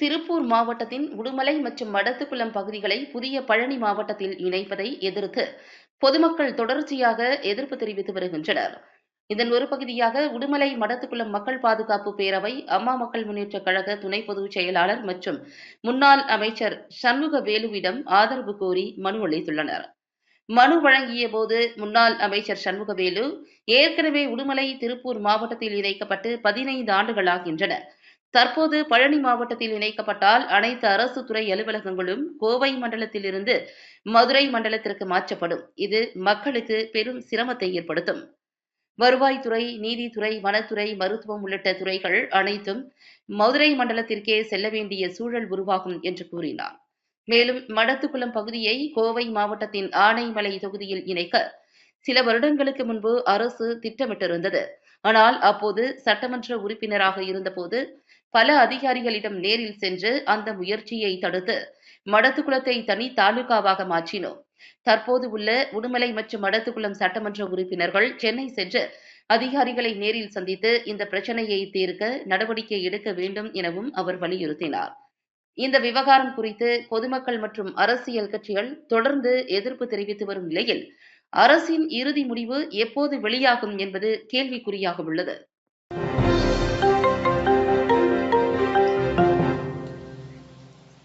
திருப்பூர் மாவட்டத்தின் உடுமலை மற்றும் மடத்துக்குளம் பகுதிகளை புதிய பழனி மாவட்டத்தில் இணைப்பதை எதிர்த்து பொதுமக்கள் தொடர்ச்சியாக எதிர்ப்பு தெரிவித்து வருகின்றனர். இதன் ஒரு பகுதியாக உடுமலை மடத்துக்குளம் மக்கள் பாதுகாப்பு பேரவை, அம்மா மக்கள் முன்னேற்றக் கழக துணை பொதுச் செயலாளர் மற்றும் முன்னாள் அமைச்சர் சண்முகவேலுவிடம் ஆதரவு கோரி மனு அளித்துள்ளனர். மனு வழங்கிய போது முன்னாள் அமைச்சர் சண்முகவேலு, ஏற்கனவே உடுமலை திருப்பூர் மாவட்டத்தில் இணைக்கப்பட்டு 15 ஆண்டுகளாகின்றன. தற்போது பழனி மாவட்டத்தில் இணைக்கப்பட்டால் அனைத்து அரசு துறை அலுவலகங்களும் கோவை மண்டலத்திலிருந்து மதுரை மண்டலத்திற்கு மாற்றப்படும். இது மக்களுக்கு பெரும் சிரமத்தை ஏற்படுத்தும். வருவாய்த்துறை, நீதித்துறை, வனத்துறை, மருத்துவம் உள்ளிட்ட துறைகள் அனைத்தும் மதுரை மண்டலத்திற்கே செல்ல வேண்டிய சூழல் உருவாகும் என்று கூறினார். மேலும் மடத்துக்குளம் பகுதியை கோவை மாவட்டத்தின் ஆனைமலை தொகுதியில் இணைக்க சில வருடங்களுக்கு முன்பு அரசு திட்டமிட்டிருந்தது. ஆனால் அப்போது சட்டமன்ற உறுப்பினராக இருந்தபோது பல அதிகாரிகளிடம் நேரில் சென்று அந்த முயற்சியை தடுத்து மடத்துக்குளத்தை தனி தாலுகாவாக மாற்றினோம். தற்போது உள்ள உடுமலை மற்றும் மடத்துக்குளம் சட்டமன்ற உறுப்பினர்கள் சென்னை சென்று அதிகாரிகளை நேரில் சந்தித்து இந்த பிரச்சினையை தீர்க்க நடவடிக்கை எடுக்க வேண்டும் எனவும் அவர் வலியுறுத்தினார். இந்த விவகாரம் குறித்து பொதுமக்கள் மற்றும் அரசியல் கட்சிகள் தொடர்ந்து எதிர்ப்பு தெரிவித்து வரும் நிலையில் அரசின் இறுதி முடிவு எப்போது வெளியாகும் என்பது கேள்விக்குறியாக உள்ளது.